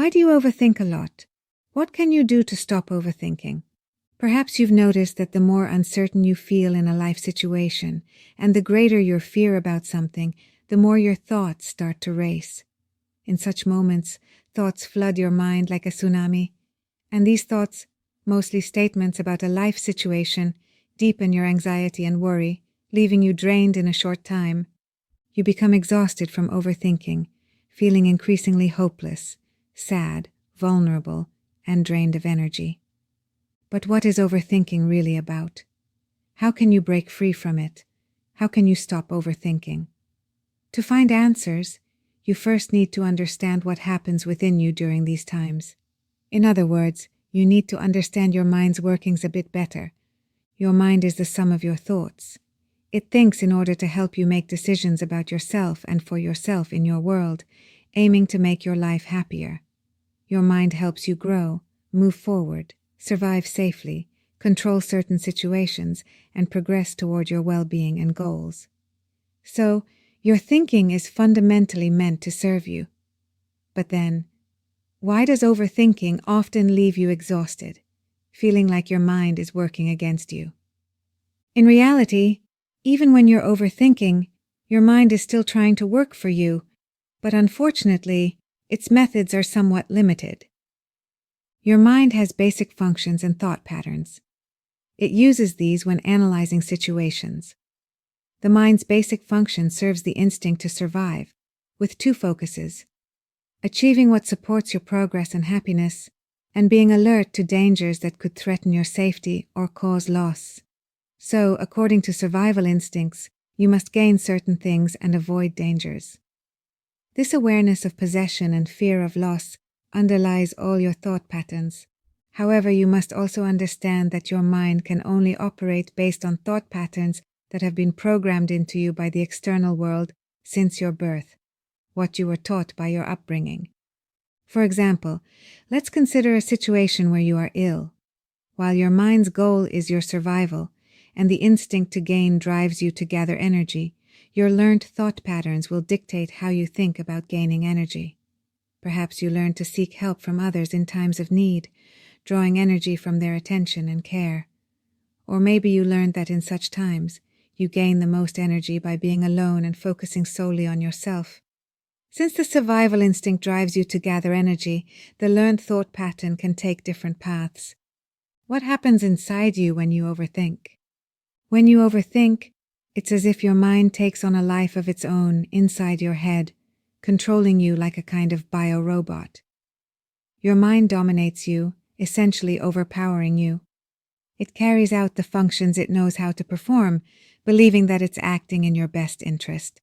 Why do you overthink a lot? What can you do to stop overthinking? Perhaps you've noticed that the more uncertain you feel in a life situation, and the greater your fear about something, the more your thoughts start to race. In such moments, thoughts flood your mind like a tsunami, and these thoughts, mostly statements about a life situation, deepen your anxiety and worry, leaving you drained in a short time. You become exhausted from overthinking, feeling increasingly hopeless, sad, vulnerable, and drained of energy. But what is overthinking really about? How can you break free from it? How can you stop overthinking? To find answers, you first need to understand what happens within you during these times. In other words, you need to understand your mind's workings a bit better. Your mind is the sum of your thoughts. It thinks in order to help you make decisions about yourself and for yourself in your world, aiming to make your life happier. Your mind helps you grow, move forward, survive safely, control certain situations, and progress toward your well-being and goals. So, your thinking is fundamentally meant to serve you. But then, why does overthinking often leave you exhausted, feeling like your mind is working against you? In reality, even when you're overthinking, your mind is still trying to work for you, but unfortunately, its methods are somewhat limited. Your mind has basic functions and thought patterns. It uses these when analyzing situations. The mind's basic function serves the instinct to survive, with two focuses: achieving what supports your progress and happiness, and being alert to dangers that could threaten your safety or cause loss. So, according to survival instincts, you must gain certain things and avoid dangers. This awareness of possession and fear of loss underlies all your thought patterns. However, you must also understand that your mind can only operate based on thought patterns that have been programmed into you by the external world since your birth, what you were taught by your upbringing. For example, let's consider a situation where you are ill. While your mind's goal is your survival, and the instinct to gain drives you to gather energy, your learned thought patterns will dictate how you think about gaining energy. Perhaps you learn to seek help from others in times of need, drawing energy from their attention and care. Or maybe you learned that in such times, you gain the most energy by being alone and focusing solely on yourself. Since the survival instinct drives you to gather energy, the learned thought pattern can take different paths. What happens inside you when you overthink? When you overthink, it's as if your mind takes on a life of its own inside your head, controlling you like a kind of biorobot. Your mind dominates you, essentially overpowering you. It carries out the functions it knows how to perform, believing that it's acting in your best interest.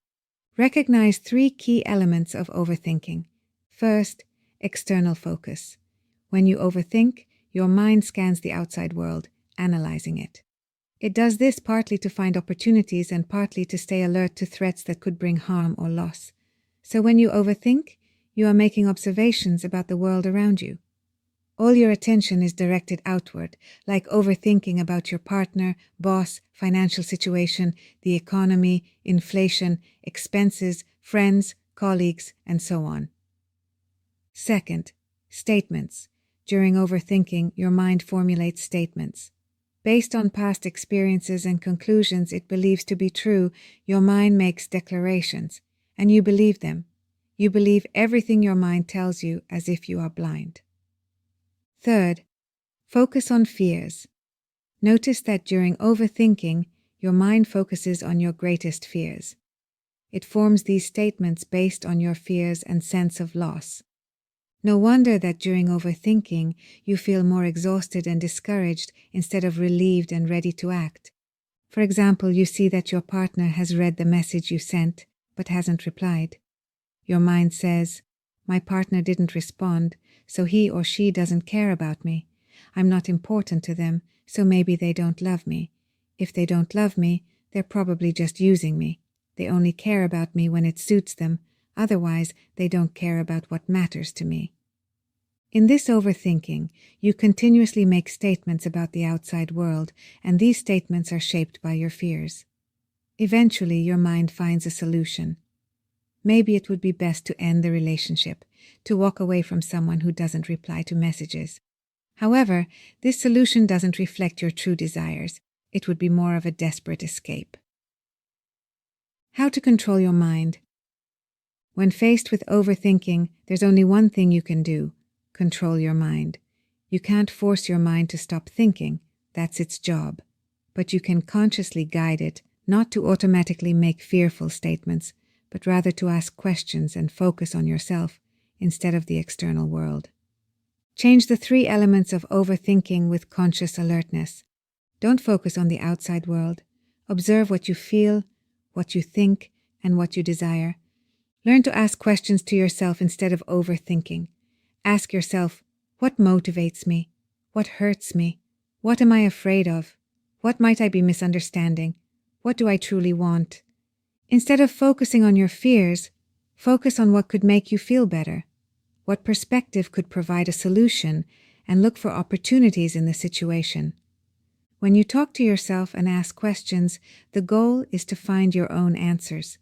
Recognize 3 key elements of overthinking. First, external focus. When you overthink, your mind scans the outside world, analyzing it. It does this partly to find opportunities and partly to stay alert to threats that could bring harm or loss. So when you overthink, you are making observations about the world around you. All your attention is directed outward, like overthinking about your partner, boss, financial situation, the economy, inflation, expenses, friends, colleagues, and so on. Second, statements. During overthinking, your mind formulates statements. Based on past experiences and conclusions it believes to be true, your mind makes declarations, and you believe them. You believe everything your mind tells you as if you are blind. Third, focus on fears. Notice that during overthinking, your mind focuses on your greatest fears. It forms these statements based on your fears and sense of loss. No wonder that during overthinking, you feel more exhausted and discouraged instead of relieved and ready to act. For example, you see that your partner has read the message you sent, but hasn't replied. Your mind says, "My partner didn't respond, so he or she doesn't care about me. I'm not important to them, so maybe they don't love me. If they don't love me, they're probably just using me. They only care about me when it suits them. Otherwise, they don't care about what matters to me." In this overthinking, you continuously make statements about the outside world, and these statements are shaped by your fears. Eventually, your mind finds a solution. maybe it would be best to end the relationship, to walk away from someone who doesn't reply to messages. However, this solution doesn't reflect your true desires. It would be more of a desperate escape. How to control your mind. When faced with overthinking, there's only one thing you can do: control your mind. You can't force your mind to stop thinking. That's its job. But you can consciously guide it, not to automatically make fearful statements, but rather to ask questions and focus on yourself instead of the external world. Change the 3 elements of overthinking with conscious alertness. Don't focus on the outside world. Observe what you feel, what you think, and what you desire. Learn to ask questions to yourself instead of overthinking. Ask yourself, what motivates me? What hurts me? What am I afraid of? What might I be misunderstanding? What do I truly want? Instead of focusing on your fears, focus on what could make you feel better. What perspective could provide a solution, and look for opportunities in the situation. When you talk to yourself and ask questions, the goal is to find your own answers.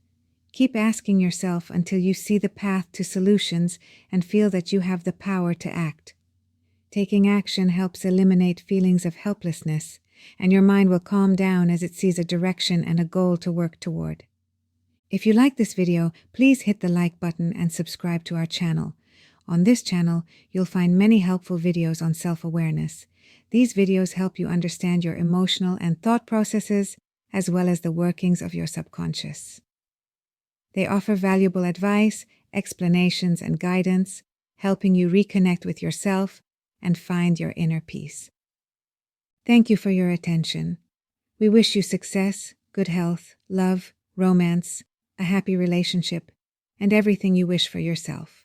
Keep asking yourself until you see the path to solutions and feel that you have the power to act. Taking action helps eliminate feelings of helplessness, and your mind will calm down as it sees a direction and a goal to work toward. If you like this video, please hit the like button and subscribe to our channel. On this channel, you'll find many helpful videos on self-awareness. These videos help you understand your emotional and thought processes, as well as the workings of your subconscious. They offer valuable advice, explanations, and guidance, helping you reconnect with yourself and find your inner peace. Thank you for your attention. We wish you success, good health, love, romance, a happy relationship, and everything you wish for yourself.